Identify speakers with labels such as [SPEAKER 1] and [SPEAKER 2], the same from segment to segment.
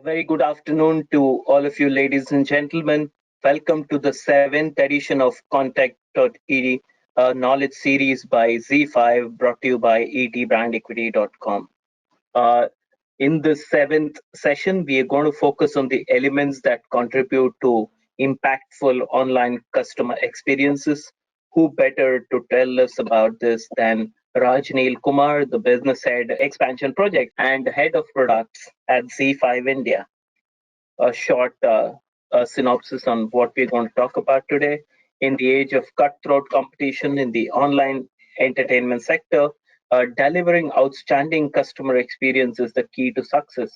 [SPEAKER 1] Very good afternoon to all of you, ladies and gentlemen. Welcome to the 7th edition of Contact.ed, a knowledge series by Z5, brought to you by etbrandequity.com. In this 7th session, we are going to focus on the elements that contribute to impactful online customer experiences. Who better to tell us about this than Rajneel Kumar, the business head expansion project and head of products at Z5 India. A short synopsis on what we're going to talk about today. In the age of cutthroat competition in the online entertainment sector, delivering outstanding customer experience is the key to success.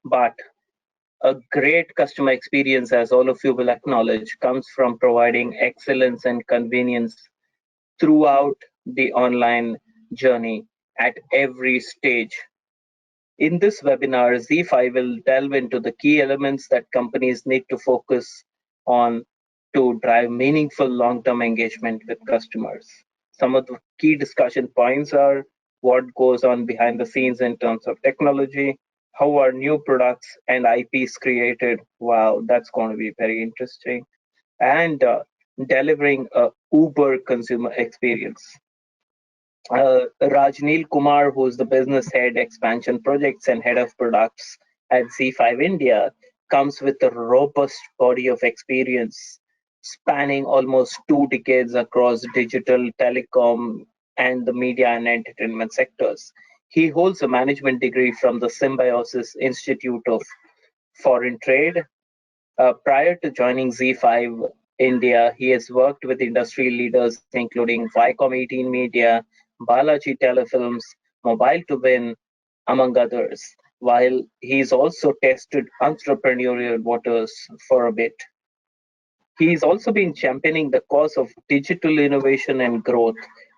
[SPEAKER 1] But a great customer experience, as all of you will acknowledge, comes from providing excellence and convenience throughout the online journey at every stage. In this webinar, Z5 will delve into the key elements that companies need to focus on to drive meaningful long-term engagement with customers. Some of the key discussion points are what goes on behind the scenes in terms of technology, how are new products and IPs created. Wow, that's going to be very interesting. And delivering a Uber consumer experience. Rajneel Kumar, who's the business head, expansion projects, and head of products at Z5 India, comes with a robust body of experience spanning almost 2 decades across digital, telecom, and the media and entertainment sectors. He holds a management degree from the Symbiosis Institute of Foreign Trade. Prior to joining Z5 India, he has worked with industry leaders including Viacom 18 Media, Balaji Telefilms, Mobile to Win, among others, while he's also tested entrepreneurial waters for a bit. He's also been championing the cause of digital innovation and growth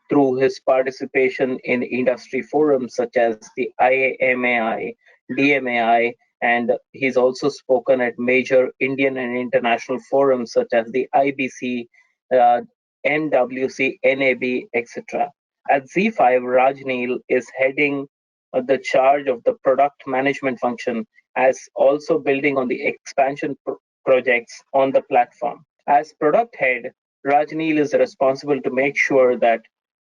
[SPEAKER 1] through his participation in industry forums such as the IAMAI, DMAI, and he's also spoken at major Indian and international forums such as the IBC, MWC, NAB, etc. At Z5, Rajneel is heading the charge of the product management function as also building on the expansion projects on the platform. As product head, Rajneel is responsible to make sure that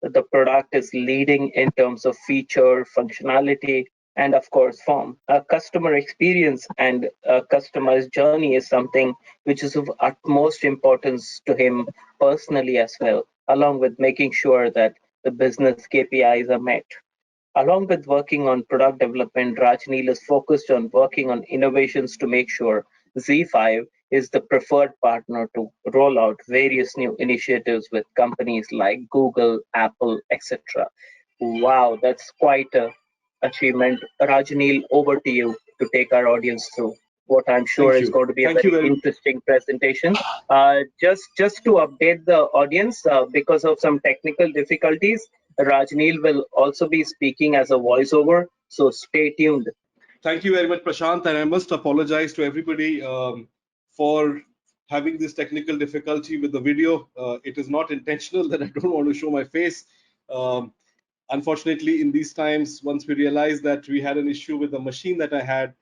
[SPEAKER 1] the product is leading in terms of feature, functionality, and of course form. A customer experience and a customer's journey is something which is of utmost importance to him personally as well, along with making sure that the business KPIs are met. Along with working on product development, Rajneel is focused on working on innovations to make sure Z5 is the preferred partner to roll out various new initiatives with companies like Google, Apple, etc. Wow, that's quite an achievement. Rajneel, over to you to take our audience through what I'm sure is going to be a very interesting presentation. Just to update the audience, because of some technical difficulties, Rajneel will also be speaking as a voiceover, so stay tuned.
[SPEAKER 2] Thank you very much, Prashant, and I must apologize to everybody for having this technical difficulty with the video. It is not intentional that I don't want to show my face. Unfortunately, in these times, once we realized that we had an issue with the machine that I had,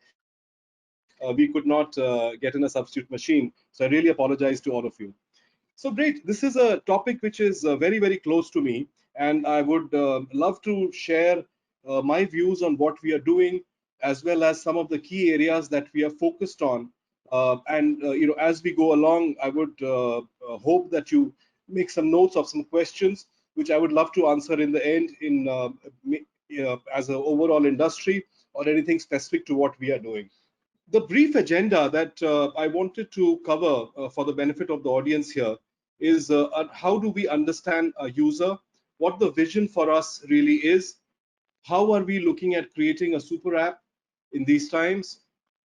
[SPEAKER 2] we could not get in a substitute machine. So I really apologize to all of you. So great, this is a topic which is very, very close to me, and I would love to share my views on what we are doing, as well as some of the key areas that we are focused on. As we go along, I would hope that you make some notes of some questions, which I would love to answer in the end in as an overall industry or anything specific to what we are doing. The brief agenda that I wanted to cover for the benefit of the audience here is how do we understand a user, what the vision for us really is, how are we looking at creating a super app in these times,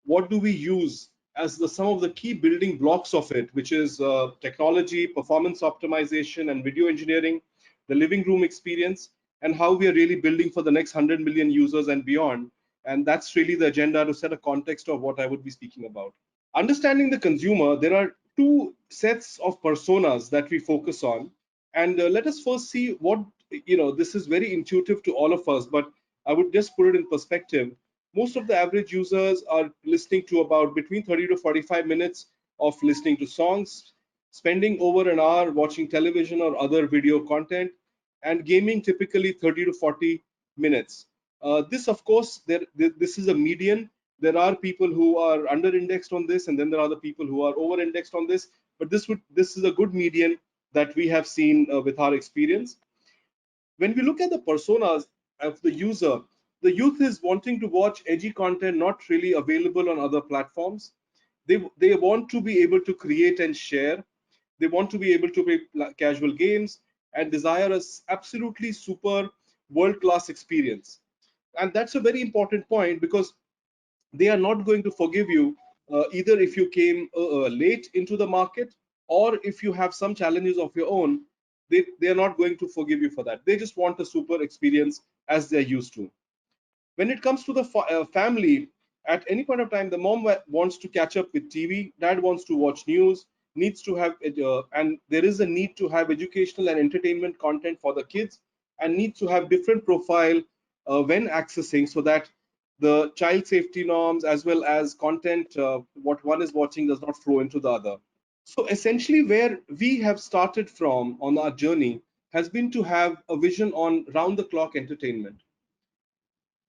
[SPEAKER 2] what do we use as some of the key building blocks of it, which is technology, performance optimization, and video engineering, the living room experience, and how we are really building for the next 100 million users and beyond. And that's really the agenda to set a context of what I would be speaking about. Understanding the consumer, there are two sets of personas that we focus on. And let us first see what, this is very intuitive to all of us, but I would just put it in perspective. Most of the average users are listening to about between 30 to 45 minutes of listening to songs, spending over an hour watching television or other video content, and gaming typically 30 to 40 minutes. This, of course, this is a median. There are people who are under indexed on this, and then there are the people who are over indexed on this. But this is a good median that we have seen with our experience. When we look at the personas of the user, the youth is wanting to watch edgy content not really available on other platforms. They want to be able to create and share. They want to be able to play casual games and desire a absolutely super world-class experience. And that's a very important point, because they are not going to forgive you either if you came late into the market, or if you have some challenges of your own. They are not going to forgive you for that. They just want a super experience as they're used to. When it comes to the family, at any point of time, the mom wants to catch up with TV, dad wants to watch news, needs to have and there is a need to have educational and entertainment content for the kids, and needs to have different profile when accessing, so that the child safety norms as well as content what one is watching does not flow into the other. So essentially, where we have started from on our journey has been to have a vision on round the clock entertainment.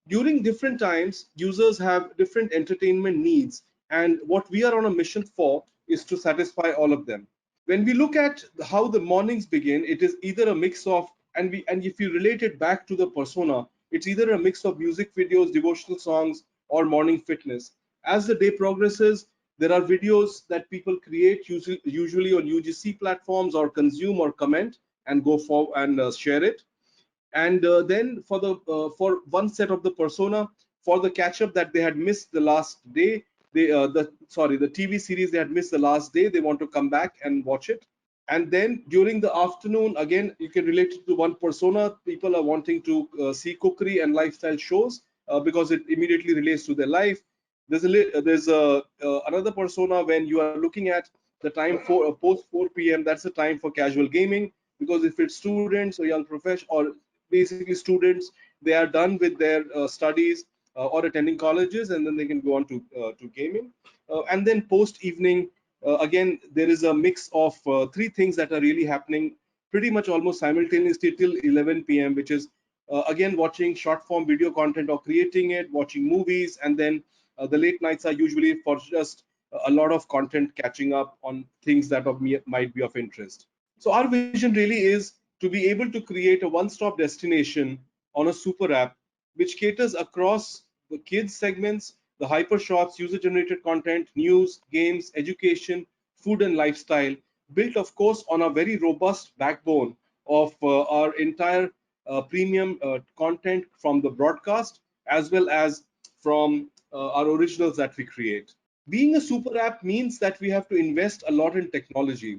[SPEAKER 2] During different times, users have different entertainment needs, and what we are on a mission for is to satisfy all of them. When we look at how the mornings begin, it is either a mix of, and if you relate it back to the persona, it's either a mix of music videos, devotional songs, or morning fitness. As the day progresses, there are videos that people create, usually on UGC platforms, or consume or comment and go for and share it. And then for one set of the persona, for the catch up that they had missed the last day, the TV series they had missed the last day, they want to come back and watch it. And then during the afternoon, again, you can relate it to one persona. People are wanting to see cookery and lifestyle shows because it immediately relates to their life. There's another persona when you are looking at the time for post 4 p.m. That's the time for casual gaming, because if it's students or young professionals, or basically students, they are done with their studies or attending colleges, and then they can go on to gaming. And then post evening, again, there is a mix of three things that are really happening pretty much almost simultaneously till 11 p.m., which is again watching short form video content or creating it, watching movies, and then the late nights are usually for just a lot of content catching up on things that might be of interest. So our vision really is to be able to create a one-stop destination on a super app which caters across the kids segments, the hyper shops, user-generated content, news, games, education, food and lifestyle, built of course on a very robust backbone of our entire premium content from the broadcast, as well as from our originals that we create. Being a super app means that we have to invest a lot in technology.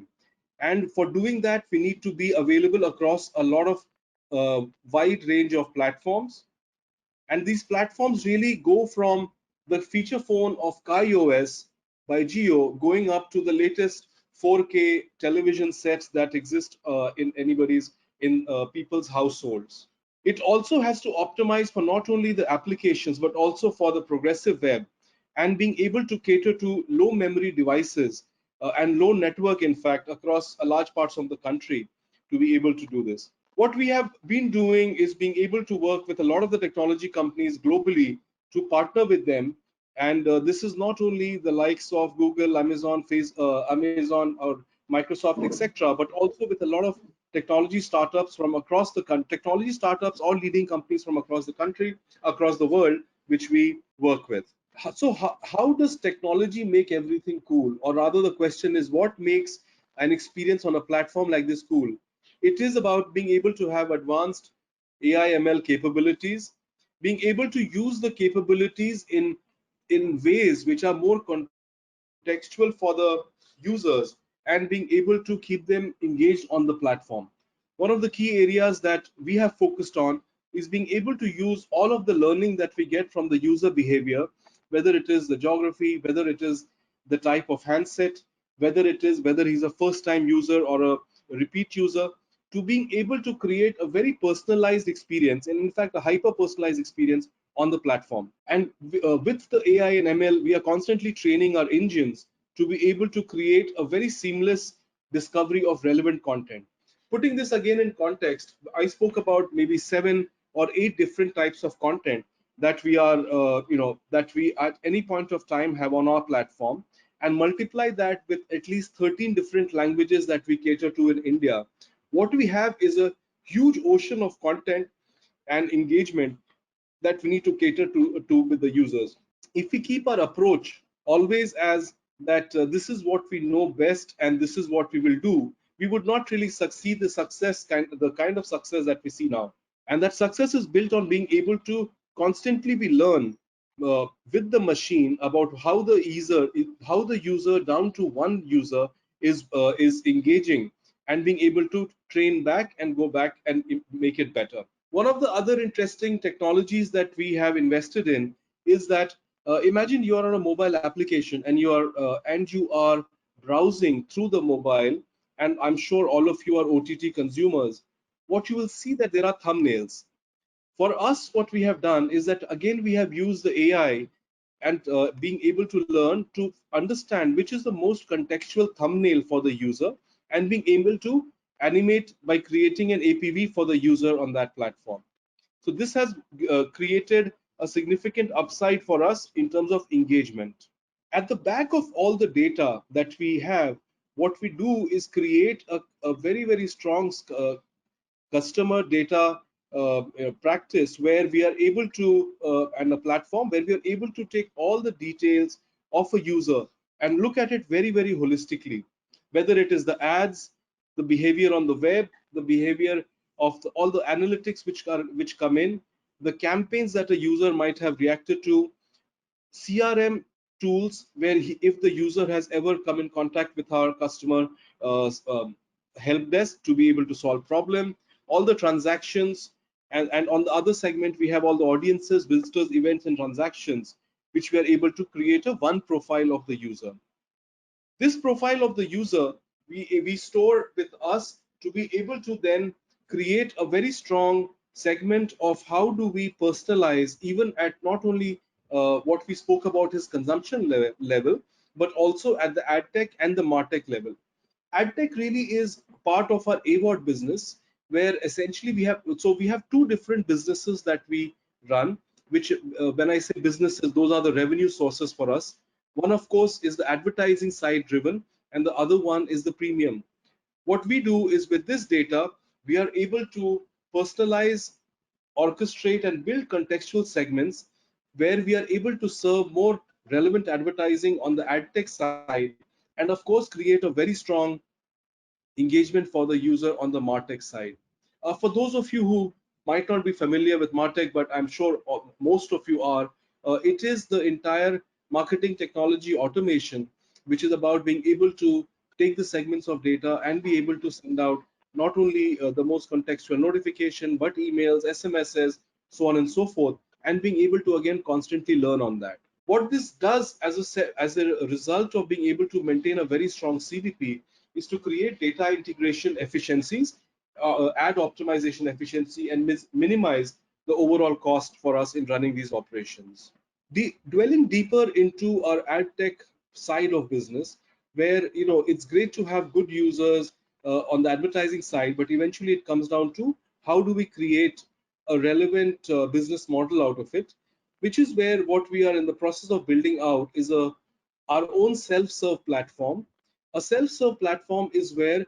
[SPEAKER 2] And for doing that, we need to be available across a lot of wide range of platforms. And these platforms really go from the feature phone of KaiOS by Geo, going up to the latest 4K television sets that exist in people's households. It also has to optimize for not only the applications, but also for the progressive web, and being able to cater to low memory devices and low network, in fact, across a large parts of the country to be able to do this. What we have been doing is being able to work with a lot of the technology companies globally to partner with them. And this is not only the likes of Google, Amazon, or Microsoft, etc., but also with a lot of technology startups from across the country, technology startups or leading companies from across the country, across the world, which we work with. So how does technology make everything cool? Or rather, the question is, what makes an experience on a platform like this cool? It is about being able to have advanced AI ML capabilities, being able to use the capabilities in ways which are more contextual for the users, and being able to keep them engaged on the platform. One of the key areas that we have focused on is being able to use all of the learning that we get from the user behavior, whether it is the geography, whether it is the type of handset, whether he's a first time user or a repeat user, to being able to create a very personalized experience, and in fact a hyper personalized experience on the platform. And with the AI and ML, we are constantly training our engines to be able to create a very seamless discovery of relevant content. Putting this again in context, I spoke about maybe 7 or 8 different types of content that we are, that we at any point of time have on our platform, and multiply that with at least 13 different languages that we cater to in India. What we have is a huge ocean of content and engagement that we need to cater to with the users. If we keep our approach always as that this is what we know best and this is what we will do, we would not really succeed the kind of success that we see now. And that success is built on being able to constantly be learn with the machine about how the user down to one user is engaging, and being able to train back and go back and make it better. One of the other interesting technologies that we have invested in is that imagine you are on a mobile application and you are browsing through the mobile, and I'm sure all of you are OTT consumers. What you will see that there are thumbnails. For us, what we have done is that again we have used the AI and being able to learn to understand which is the most contextual thumbnail for the user, and being able to animate by creating an APV for the user on that platform. So this has created a significant upside for us in terms of engagement. At the back of all the data that we have, what we do is create a very, very strong customer data practice, where we are able to and a platform where we are able to take all the details of a user and look at it very, very holistically, whether it is the ads, the behavior on the web, the behavior of all the analytics which come in, the campaigns that a user might have reacted to, CRM tools where if the user has ever come in contact with our customer help desk to be able to solve problem, all the transactions, and on the other segment we have all the audiences, visitors, events, and transactions, which we are able to create a one profile of the user. This profile of the user we store with us to be able to then create a very strong segment of how do we personalize, even at not only what we spoke about his consumption level, but also at the ad tech and the martech level. Ad tech really is part of our AWOD business, where essentially we have two different businesses that we run, which when I say businesses, those are the revenue sources for us. One, of course, is the advertising side driven, and the other one is the premium. What we do is with this data, we are able to personalize, orchestrate, and build contextual segments where we are able to serve more relevant advertising on the ad tech side, and of course create a very strong engagement for the user on the martech side. For those of you who might not be familiar with martech, but I'm sure most of you are, it is the entire marketing technology automation, which is about being able to take the segments of data and be able to send out not only the most contextual notification, but emails, SMSs, so on and so forth, and being able to again constantly learn on that. What this does as a result of being able to maintain a very strong CDP is to create data integration efficiencies, ad optimization efficiency, and minimize the overall cost for us in running these operations. Dwelling deeper into our ad tech side of business, where it's great to have good users on the advertising side, but eventually it comes down to how do we create a relevant business model out of it, which is where what we are in the process of building out is our own self-serve platform. A self-serve platform is where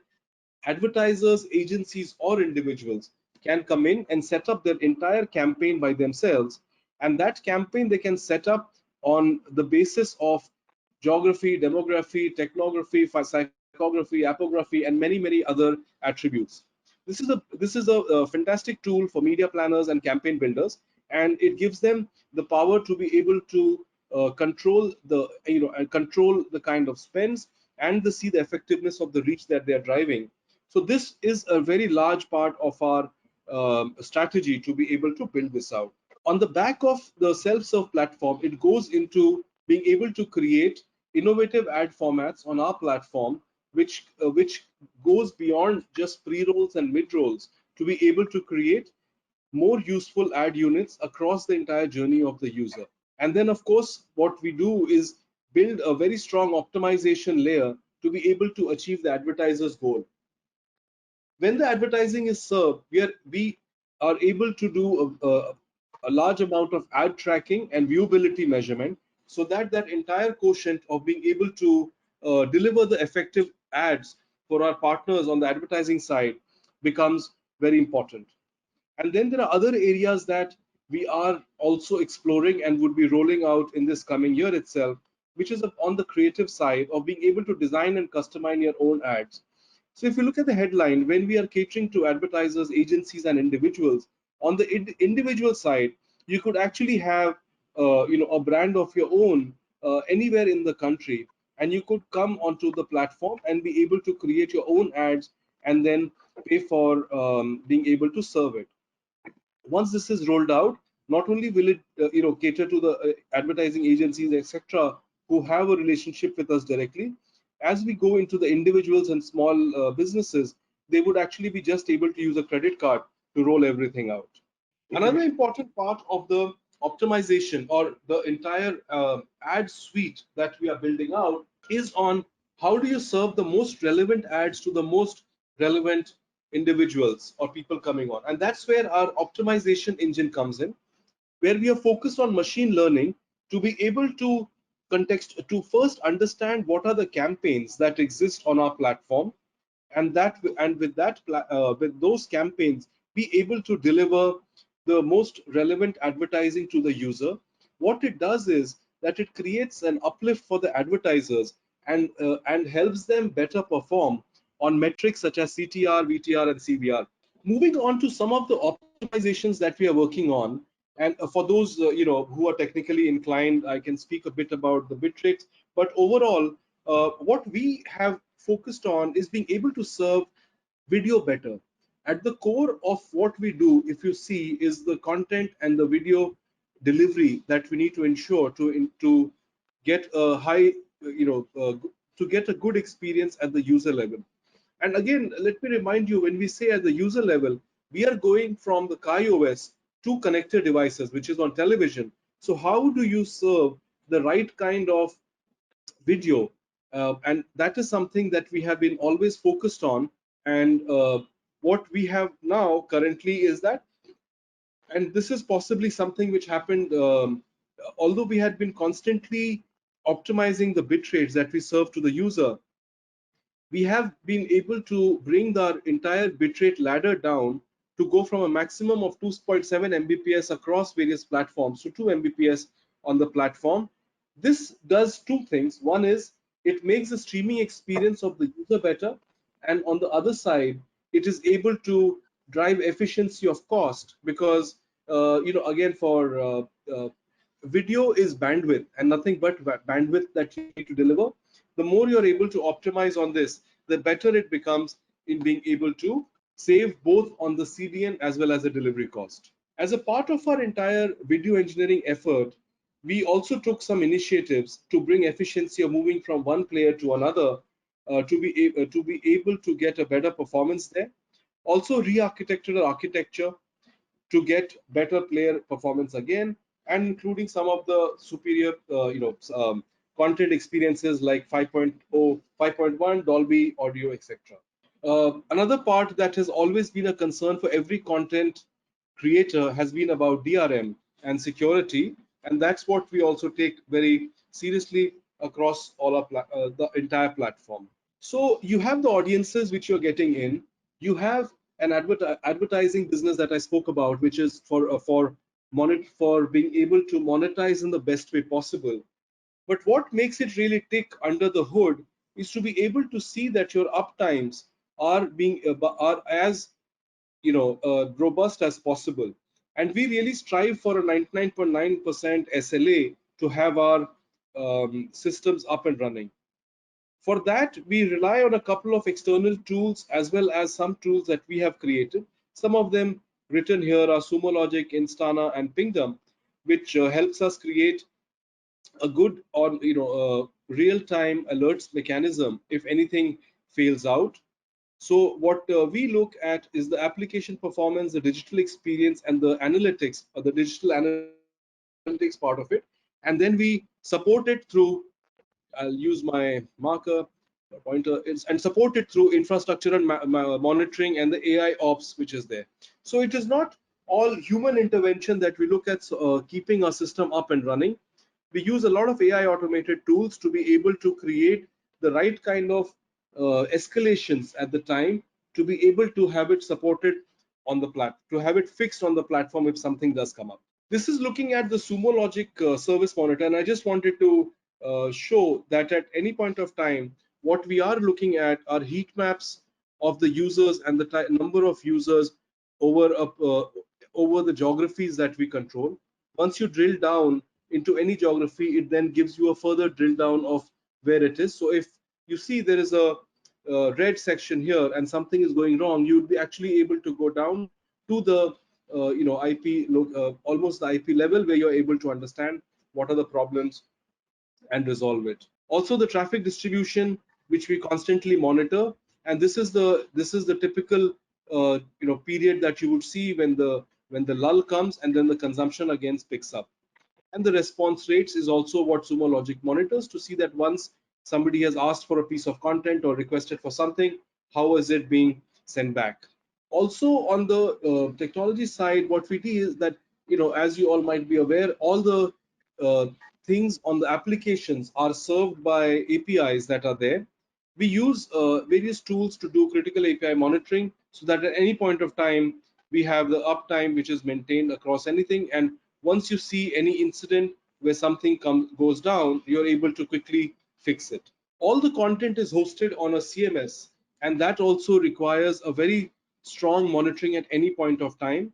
[SPEAKER 2] advertisers, agencies, or individuals can come in and set up their entire campaign by themselves, and that campaign they can set up on the basis of geography, demography, technography, psychography, apography, and many other attributes. This is a fantastic tool for media planners and campaign builders, and it gives them the power to be able to control the kind of spends and see the effectiveness of the reach that they are driving. So this is a very large part of our strategy to be able to build this out. On the back of the self-serve platform, it goes into being able to create innovative ad formats on our platform, which goes beyond just pre-rolls and mid-rolls, to be able to create more useful ad units across the entire journey of the user. And then, of course, what we do is build a very strong optimization layer to be able to achieve the advertiser's goal. When the advertising is served, we are able to do a large amount of ad tracking and viewability measurement, so that that entire quotient of being able to deliver the effective ads for our partners on the advertising side becomes very important. And then there are other areas that we are also exploring and would be rolling out in this coming year itself, which is on the creative side of being able to design and customize your own ads. So if you look at the headline, when we are catering to advertisers, agencies, and individuals, on the individual side, you could actually have a brand of your own anywhere in the country, and you could come onto the platform and be able to create your own ads and then pay for being able to serve it. Once this is rolled out, not only will it cater to the advertising agencies, etc., who have a relationship with us directly, as we go into the individuals and small businesses, they would actually be just able to use a credit card to roll everything out. Another important part of the optimization or the entire ad suite that we are building out is on how do you serve the most relevant ads to the most relevant individuals or people coming on. And that's where our optimization engine comes in, where we are focused on machine learning to be able to to first understand what are the campaigns that exist on our platform, and with with those campaigns be able to deliver the most relevant advertising to the user. What it does is that it creates an uplift for the advertisers and helps them better perform on metrics such as CTR, VTR, and CVR. Moving on to some of the optimizations that we are working on, and for those who are technically inclined, I can speak a bit about the bitrates. But overall, what we have focused on is being able to serve video better. At the core of what we do, if you see, is the content and the video delivery that we need to ensure to get a high, to get a good experience at the user level. And again, let me remind you, when we say at the user level, we are going from the KaiOS to connected devices, which is on television. So how do you serve the right kind of video? And that is something that we have been always focused on. And what we have now currently is that, and this is possibly something which happened, although we had been constantly optimizing the bit rates that we serve to the user, we have been able to bring our entire bitrate ladder down to go from a maximum of 2.7 Mbps across various platforms to 2 Mbps on the platform. This does two things. One is it makes the streaming experience of the user better, and on the other side, it is able to drive efficiency of cost, because again, for video is bandwidth and nothing but bandwidth that you need to deliver. The more you're able to optimize on this, the better it becomes in being able to save both on the CDN as well as the delivery cost. As a part of our entire video engineering effort, we also took some initiatives to bring efficiency of moving from one player to another, to be able to get a better performance there. Also re-architected our architecture to get better player performance again, and including some of the superior content experiences like 5.0, 5.1, Dolby audio, etc. Another part that has always been a concern for every content creator has been about DRM and security, and that's what we also take very seriously across all our the entire platform. So you have the audiences which you're getting in. You have an advertising business that I spoke about, which is for being able to monetize in the best way possible. But what makes it really tick under the hood is to be able to see that your uptimes are as robust as possible. And we really strive for a 99.9% SLA to have our systems up and running. For that, we rely on a couple of external tools as well as some tools that we have created. Some of them written here are Sumologic, Instana, and Pingdom, which helps us create a good or real-time alerts mechanism if anything fails out. So what we look at is the application performance, the digital experience, and the analytics, or the digital analytics part of it. And then we support it through, I'll use my marker, pointer, and support it through infrastructure and monitoring and the AI ops which is there. So it is not all human intervention that we look at keeping our system up and running. We use a lot of AI automated tools to be able to create the right kind of escalations at the time, to be able to have it supported on the to have it fixed on the platform if something does come up. This is looking at the Sumologic service monitor, and I just wanted to show that at any point of time, what we are looking at are heat maps of the users and the number of users over over the geographies that we control. Once you drill down into any geography, it then gives you a further drill down of where it is. So if you see there is a red section here and something is going wrong, you would be actually able to go down to the IP, almost the IP level, where you're able to understand what are the problems and resolve it. Also, the traffic distribution, which we constantly monitor, and this is the typical period that you would see when the lull comes, and then the consumption again picks up. And the response rates is also what Sumologic monitors, to see that once somebody has asked for a piece of content or requested for something, how is it being sent back. Also on the technology side, what we do is that, as you all might be aware, all the uh, things on the applications are served by APIs that are there. We use various tools to do critical API monitoring, so that at any point of time we have the uptime which is maintained across anything, and once you see any incident where something goes down, you're able to quickly fix it. All the content is hosted on a CMS, and that also requires a very strong monitoring at any point of time.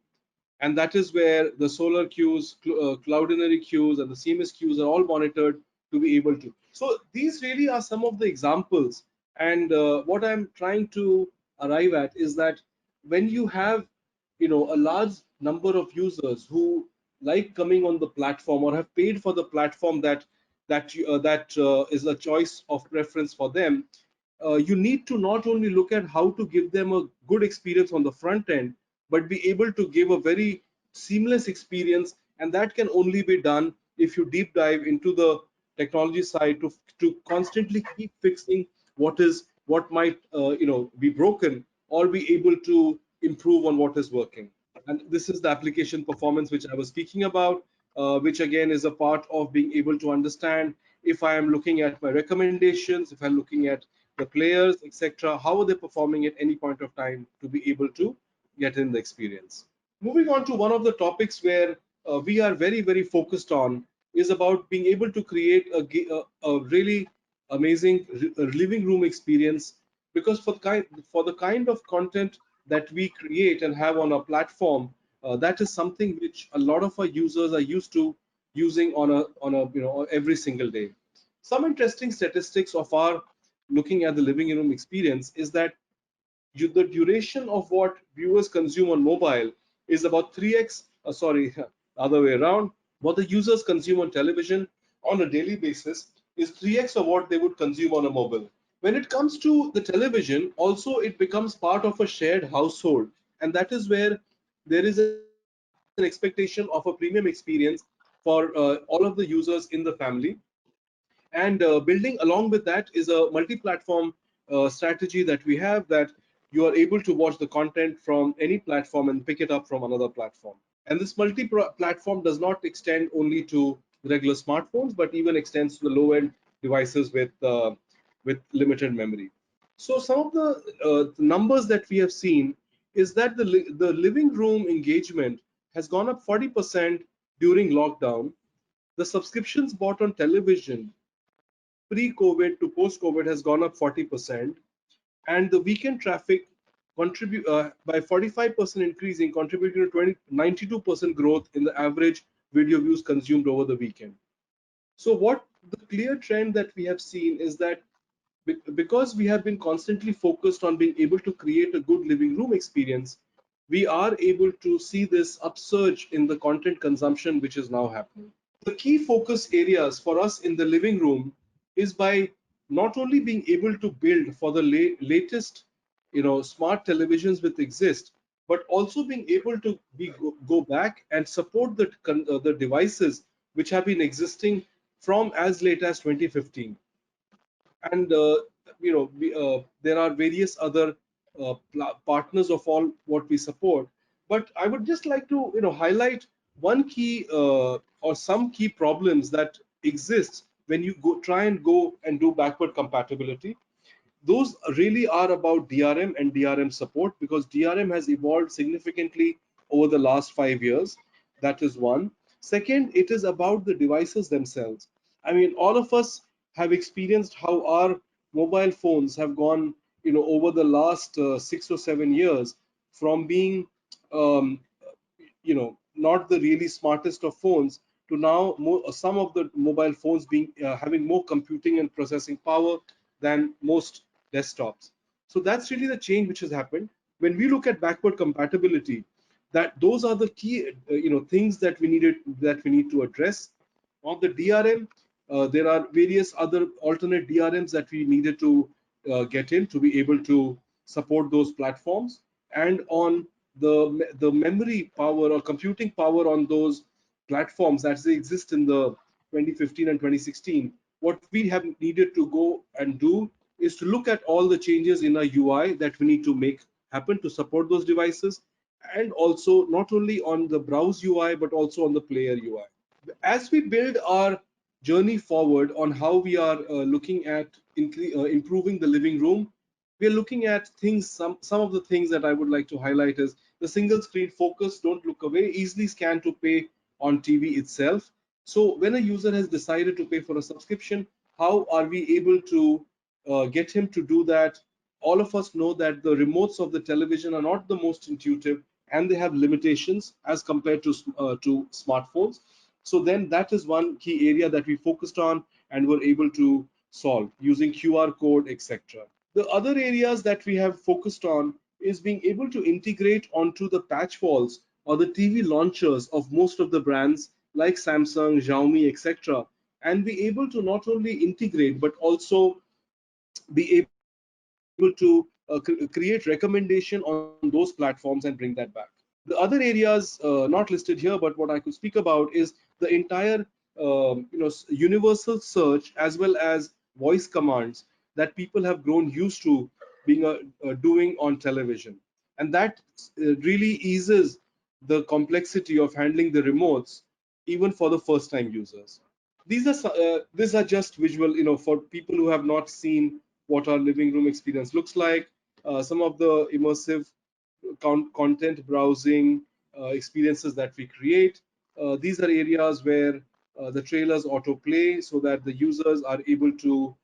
[SPEAKER 2] And that is where the solar queues, cloudinary queues, and the CMS queues are all monitored to be able to. So these really are some of the examples. And what I'm trying to arrive at is that when you have, a large number of users who like coming on the platform or have paid for the platform that is a choice of preference for them, you need to not only look at how to give them a good experience on the front end, but be able to give a very seamless experience. And that can only be done if you deep dive into the technology side, to constantly keep fixing what might be broken, or be able to improve on what is working. And this is the application performance which I was speaking about, which again is a part of being able to understand, if I am looking at my recommendations, if I'm looking at the players, etc., how are they performing at any point of time, to be able to get in the experience. Moving on to one of the topics where we are very, very focused on, is about being able to create a really amazing living room experience. Because for the kind of content that we create and have on our platform, that is something which a lot of our users are used to using on a every single day. Some interesting statistics of our looking at the living room experience is that the duration of what viewers consume on mobile is about 3x, sorry, other way around. What the users consume on television on a daily basis is 3x of what they would consume on a mobile. When it comes to the television, also it becomes part of a shared household, and that is where there is an expectation of a premium experience for all of the users in the family. And building along with that is a multi-platform strategy that we have, that you are able to watch the content from any platform and pick it up from another platform. And this multi-platform does not extend only to regular smartphones, but even extends to the low-end devices with limited memory. So some of the numbers that we have seen is that the living room engagement has gone up 40% during lockdown. The subscriptions bought on television pre-COVID to post-COVID has gone up 40%, and the weekend traffic contribute by 45% increasing, contributing to 92% growth in the average video views consumed over the weekend. So what the clear trend that we have seen is that because we have been constantly focused on being able to create a good living room experience, we are able to see this upsurge in the content consumption which is now happening. The key focus areas for us in the living room is by not only being able to build for the latest smart televisions which exist, but also being able to go back and support the devices which have been existing from as late as 2015. And there are various other partners of all what we support. But I would just like to highlight one key or some key problems that exist when you try and go and do backward compatibility. Those really are about DRM and DRM support, because DRM has evolved significantly over the last 5 years. That is one. Second, it is about the devices themselves. I mean, all of us have experienced how our mobile phones have gone, over the last 6 or 7 years, from being um, not the really smartest of phones to now some of the mobile phones being having more computing and processing power than most desktops. So that's really the change which has happened. When we look at backward compatibility, that those are the key things that we need to address. On the DRM, there are various other alternate DRMs that we needed to get in to be able to support those platforms. And on the memory power or computing power on those platforms as they exist in the 2015 and 2016, what we have needed to go and do is to look at all the changes in our UI that we need to make happen to support those devices, and also not only on the browse UI but also on the player UI. As we build our journey forward on how we are looking at improving the living room, we are looking at things. Some of the things that I would like to highlight is the single screen focus, don't look away, easily scan to pay on TV itself. So when a user has decided to pay for a subscription, how are we able to get him to do that? All of us know that the remotes of the television are not the most intuitive, and they have limitations as compared to smartphones. So then that is one key area that we focused on and were able to solve using QR code, etc. The other areas that we have focused on is being able to integrate onto the patch walls or the TV launchers of most of the brands like Samsung, Xiaomi, etc., and be able to not only integrate but also be able to create recommendation on those platforms and bring that back. The other areas not listed here, but what I could speak about is the entire universal search as well as voice commands that people have grown used to being doing on television, and that really eases the complexity of handling the remotes even for the first time users. These are just visual, for people who have not seen what our living room experience looks like. Some of the immersive content browsing experiences that we create. These are areas where the trailers autoplay so that the users are able to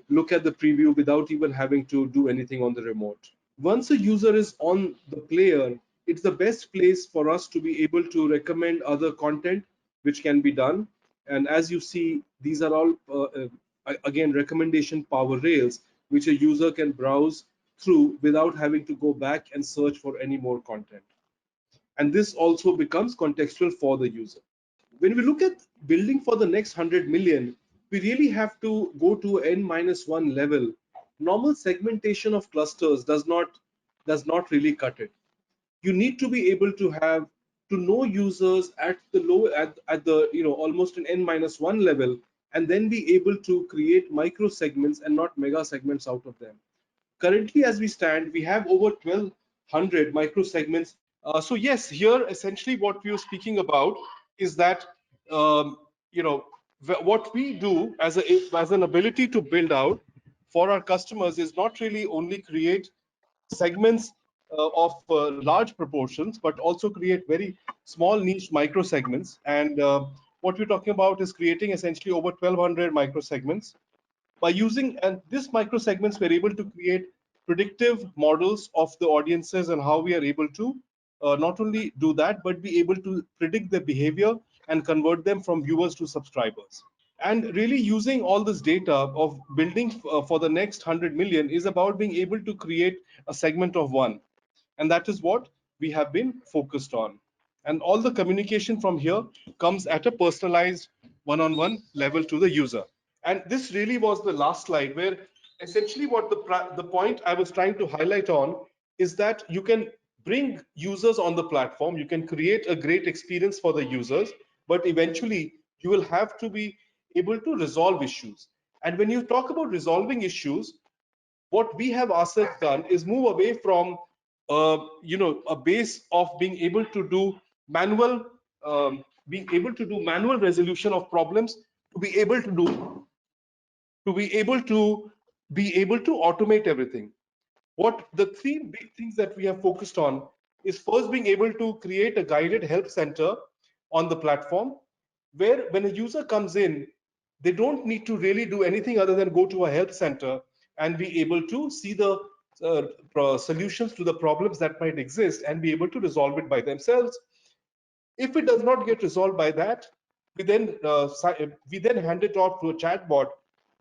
[SPEAKER 2] look at the preview without even having to do anything on the remote. Once a user is on the player, it's the best place for us to be able to recommend other content which can be done. And as you see, these are all again recommendation power rails which a user can browse through without having to go back and search for any more content. And this also becomes contextual for the user. When we look at building for the next 100 million, we really have to go to n-1 level. Normal segmentation of clusters does not really cut it. You need to be able to have to know users at the at the almost an n-1 level, and then be able to create micro segments and not mega segments out of them. Currently, as we stand, we have over 1200 micro segments. So yes, here essentially what we are speaking about is that um, you know what we do as an ability to build out for our customers is not really only create segments of large proportions, but also create very small niche micro segments. And what we're talking about is creating essentially over 1200 micro segments. By using and this micro segments, we're able to create predictive models of the audiences and how we are able to not only do that, but be able to predict their behavior and convert them from viewers to subscribers. And really using all this data of building for the next 100 million is about being able to create a segment of one. And that is what we have been focused on. And all the communication from here comes at a personalized one-on-one level to the user. And this really was the last slide where essentially what the point I was trying to highlight on is that you can bring users on the platform, you can create a great experience for the users, but eventually you will have to be able to resolve issues. And when you talk about resolving issues, what we have ourselves done is move away from a base of being able to do manual manual resolution of problems to be able to do to be able to automate everything. What the three big things that we have focused on is first being able to create a guided help center on the platform, where when a user comes in, they don't need to really do anything other than go to a help center and be able to see the solutions to the problems that might exist and be able to resolve it by themselves. If it does not get resolved by that, we then hand it off to a chatbot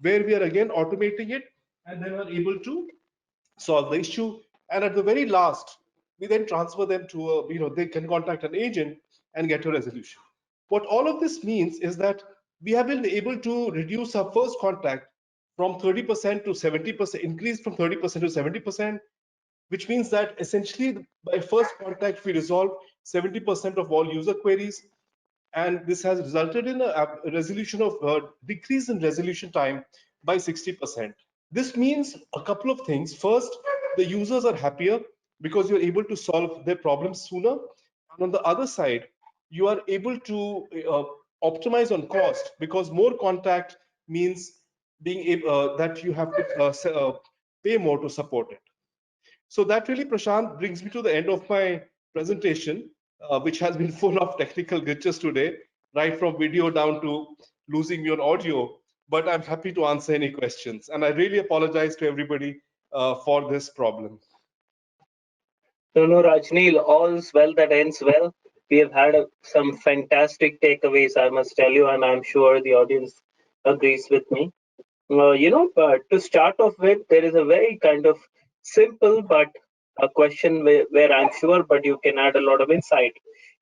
[SPEAKER 2] where we are again automating it and then are able to solve the issue. And at the very last, we then transfer them to they can contact an agent and get a resolution. What all of this means is that we have been able to reduce our first contact from 30% to 70%, increase from 30% to 70%, which means that essentially by first contact we resolve 70% of all user queries, and this has resulted in a resolution of decrease in resolution time by 60%. This means a couple of things. First, the users are happier because you're able to solve their problems sooner. And on the other side, you are able to optimize on cost, because more contact means being able that you have to pay more to support it. So that really, Prashant, brings me to the end of my presentation, which has been full of technical glitches today, right from video down to losing me on audio. But I'm happy to answer any questions. And I really apologize to everybody for this problem.
[SPEAKER 1] No, Rajneel, all's well that ends well. We have had some fantastic takeaways, I must tell you, and I'm sure the audience agrees with me. To start off with, there is a very kind of simple but a question where I'm sure, but you can add a lot of insight.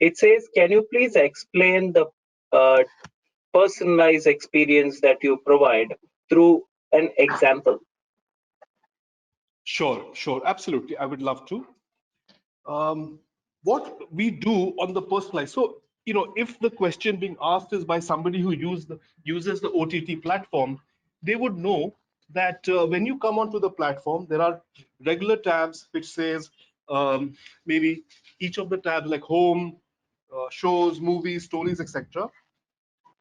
[SPEAKER 1] It says, can you please explain the uh, personalized experience that you provide through an example?
[SPEAKER 2] Sure, absolutely. I would love to. What we do on the personalized, so if the question being asked is by somebody who uses the OTT platform, they would know that when you come onto the platform, there are regular tabs which says maybe each of the tabs like home, shows, movies, stories, etc.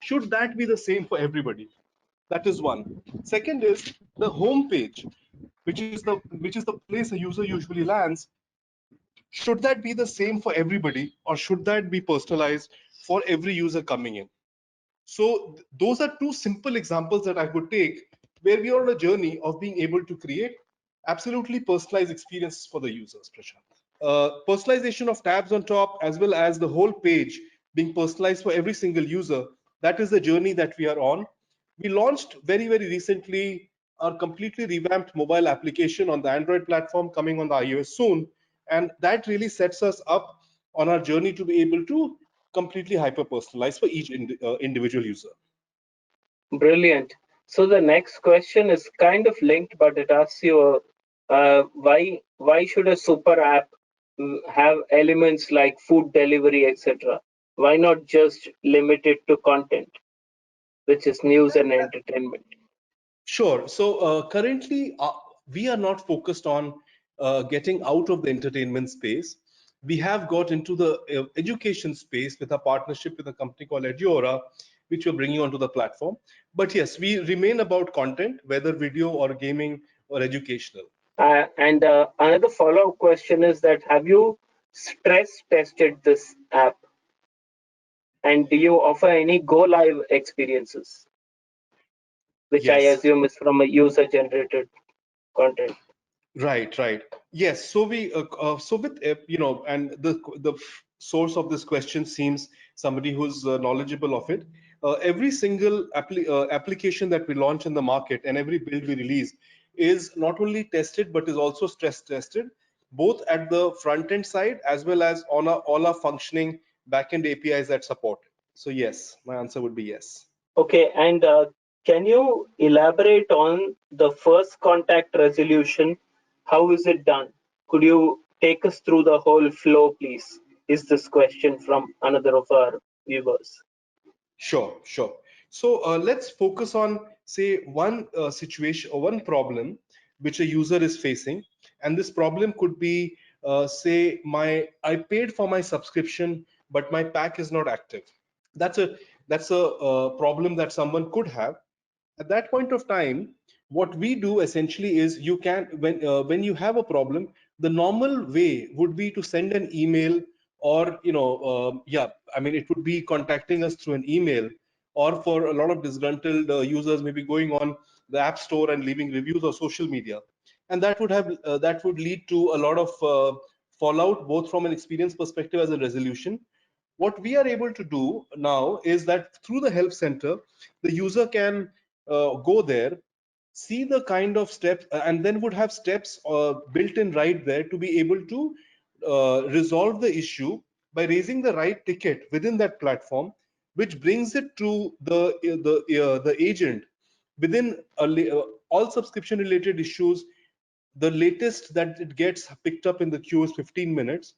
[SPEAKER 2] Should that be the same for everybody? That is one. Second is the home page, which is the place a user usually lands. Should that be the same for everybody, or should that be personalized for every user coming in? So those are two simple examples that I could take, where we are on a journey of being able to create absolutely personalized experiences for the users, Prashant. Personalization of tabs on top, as well as the whole page being personalized for every single user, that is the journey that we are on. We launched very recently our completely revamped mobile application on the Android platform, coming on the iOS soon, and that really sets us up on our journey to be able to completely hyper personalize for each individual user.
[SPEAKER 1] Brilliant. So the next question is kind of linked, but it asks you, why should a super app have elements like food delivery, etc.? Why not just limit it to content, which is news and entertainment?
[SPEAKER 2] Sure. So currently, we are not focused on getting out of the entertainment space. We have got into the education space with a partnership with a company called Eduora, which we're bringing onto the platform. But yes, we remain about content, whether video or gaming or educational.
[SPEAKER 1] And another follow-up question is that have you stress tested this app, and do you offer any go live experiences, which I
[SPEAKER 2] Yes.
[SPEAKER 1] assume is from a user-generated content?
[SPEAKER 2] Right. Yes. So so with and the source of this question seems somebody who's knowledgeable of it. Every single application that we launch in the market and every build we release is not only tested but is also stress tested, both at the front end side as well as on all our functioning backend APIs that support it. So yes, my answer would be yes.
[SPEAKER 1] Okay, and Can you elaborate on the first contact resolution? How is it done? Could you take us through the whole flow, please? Is this question from another of our viewers?
[SPEAKER 2] Sure, sure. So let's focus on, say, one situation or one problem which a user is facing, and this problem could be, say, my I paid for my subscription, but my pack is not active. That's a problem that someone could have. At that point of time, what we do essentially is, you can, when you have a problem, the normal way would be to send an email, or yeah, I mean, it would be contacting us through an email, or for a lot of disgruntled users, maybe going on the app store and leaving reviews or social media, and that would lead to a lot of fallout, both from an experience perspective as a resolution. What we are able to do now is that through the help center, the user can go there, see the kind of steps, and then would have steps built in right there to be able to resolve the issue by raising the right ticket within that platform, which brings it to the agent within all subscription related issues. The latest that it gets picked up in the queue is 15 minutes,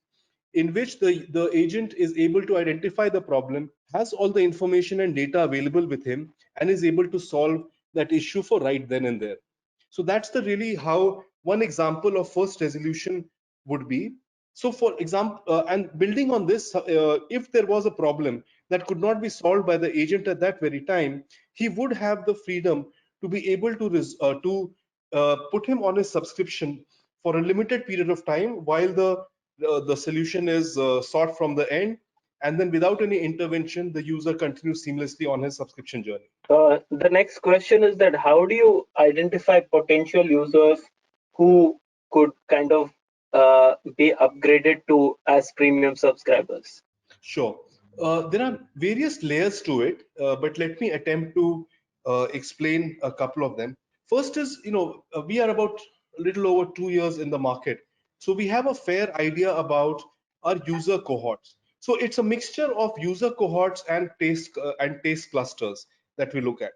[SPEAKER 2] in which the agent is able to identify the problem, has all the information and data available with him, and is able to solve that issue for right then and there. So that's the really how one example of first resolution would be. So for example, and building on this, if there was a problem that could not be solved by the agent at that very time, he would have the freedom to be able to put him on his subscription for a limited period of time while the solution is sought from the end, and then without any intervention, the user continues seamlessly on his subscription journey.
[SPEAKER 1] The next question is that how do you identify potential users who could kind of be upgraded to as premium subscribers?
[SPEAKER 2] Sure. There are various layers to it, but let me attempt to explain a couple of them. First is, we are about a little over 2 years in the market, so we have a fair idea about our user cohorts. So it's a mixture of user cohorts and taste clusters that we look at.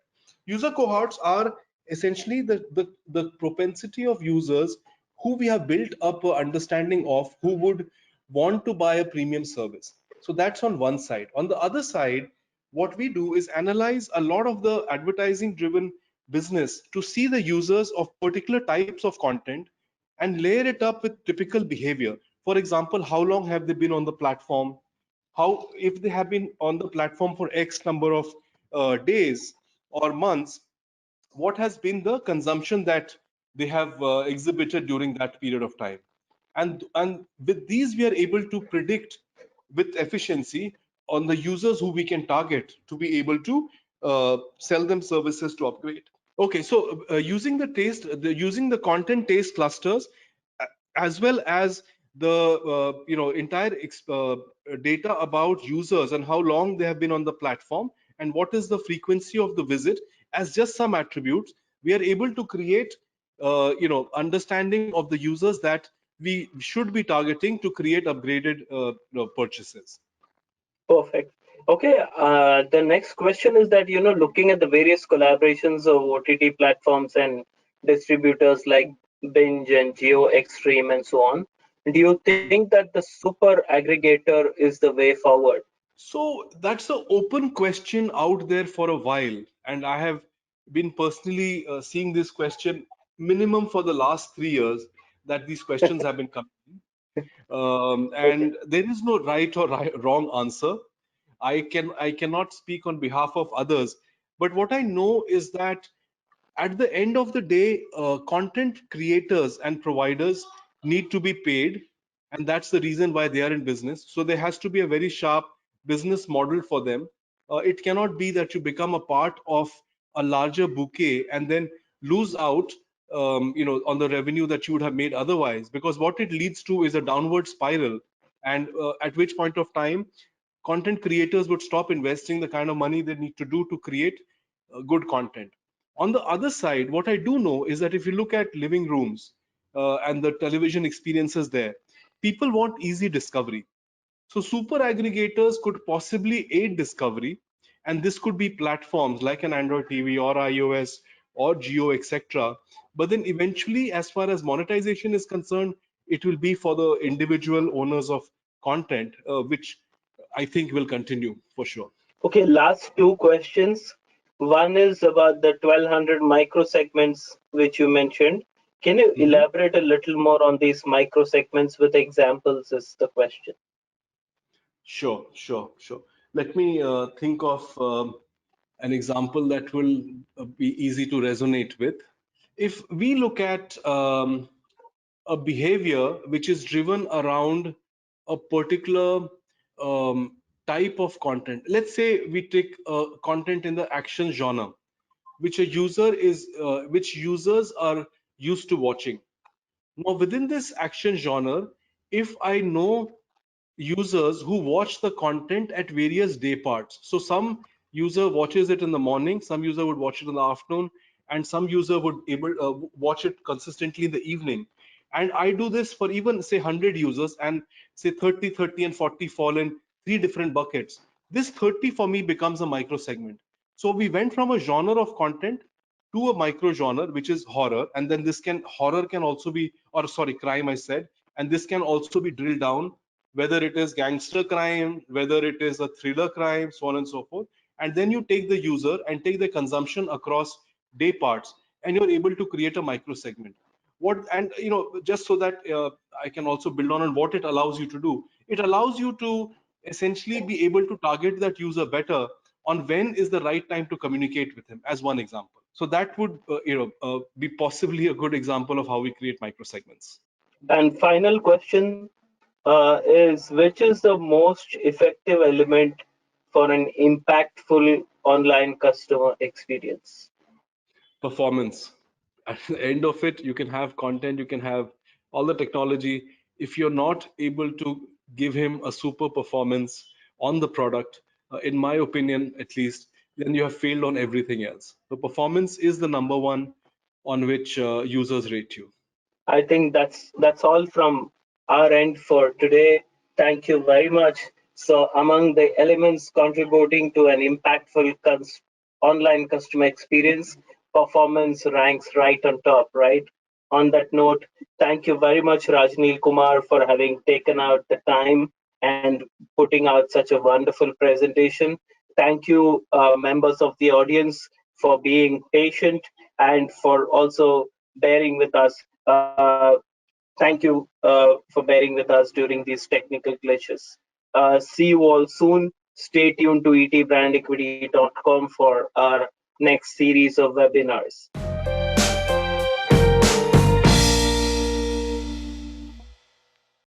[SPEAKER 2] User cohorts are essentially the propensity of users who we have built up an understanding of, who would want to buy a premium service. So that's on one side. On the other side, what we do is analyze a lot of the advertising driven business to see the users of particular types of content and layer it up with typical behavior. For example, how long have they been on the platform? How, if they have been on the platform for X number of days or months, what has been the consumption that they have exhibited during that period of time? And with these, we are able to predict with efficiency on the users who we can target to be able to sell them services to upgrade. Okay, so using the content taste clusters, uh, as well as the entire data about users and how long they have been on the platform and what is the frequency of the visit as just some attributes, we are able to create understanding of the users that we should be targeting to create upgraded purchases.
[SPEAKER 1] Perfect. Okay, the next question is that, looking at the various collaborations of OTT platforms and distributors like Binge and Geo Extreme and so on, do you think that the super aggregator is the way forward?
[SPEAKER 2] So that's an open question out there for a while, and I have been personally seeing this question minimum for the last 3 years that these questions have been coming.
[SPEAKER 1] Okay.
[SPEAKER 2] And there is no right or wrong answer. I cannot speak on behalf of others, but what I know is that at the end of the day, content creators and providers need to be paid, and that's the reason why they are in business. So there has to be a very sharp business model for them. It cannot be that you become a part of a larger bouquet and then lose out on the revenue that you would have made otherwise, because what it leads to is a downward spiral, and at which point of time content creators would stop investing the kind of money they need to do to create good content. On the other side, what I do know is that if you look at living rooms and the television experiences there, people want easy discovery. So super aggregators could possibly aid discovery, And this could be platforms like an Android TV or iOS or Geo, etc. But then eventually, as far as monetization is concerned, it will be for the individual owners of content, which I think will continue for sure.
[SPEAKER 1] Okay, last two questions. One is about the 1200 microsegments which you mentioned. Can you
[SPEAKER 2] Mhm.
[SPEAKER 1] elaborate a little more on these microsegments with examples is the question.
[SPEAKER 2] Sure, sure, sure. Let me think of an example that will be easy to resonate with. If we look at a behavior which is driven around a particular um, type of content, let's say we take content in the action genre, which users are used to watching. Now, within this action genre, if I know users who watch the content at various day parts. So some user watches it in the morning, some user would watch it in the afternoon, and some user would able watch it consistently in the evening. And I do this for even say 100 users, and say 30, 30, and 40 fall in three different buckets. This 30 for me becomes a micro segment. So we went from a genre of content to a micro genre, which is horror, and then this can horror can also be, or sorry, crime I said, and this can also be drilled down, whether it is gangster crime, whether it is a thriller crime, so on and so forth. And then you take the user and take the consumption across day parts, and you're able to create a micro segment. What, and just so that I can also build on what it allows you to do. It allows you to essentially be able to target that user better on when is the right time to communicate with him, as one example. So that would be possibly a good example of how we create micro segments.
[SPEAKER 1] And final question is which is the most effective element for an impactful online customer experience?
[SPEAKER 2] Performance. At the end of it, you can have content, you can have all the technology. If you're not able to give him a super performance on the product, in my opinion at least, then you have failed on everything else. The performance is the number one on which users rate you.
[SPEAKER 1] I think that's all from our end for today. Thank you very much. So, among the elements contributing to an impactful online customer experience, performance ranks right on top, right? On that note, thank you very much, Rajneel Kumar, for having taken out the time and putting out such a wonderful presentation. Thank you, members of the audience, for being patient and for also bearing with us. Thank you for bearing with us during these technical glitches. See you all soon. Stay tuned to etbrandequity.com for our next series of webinars.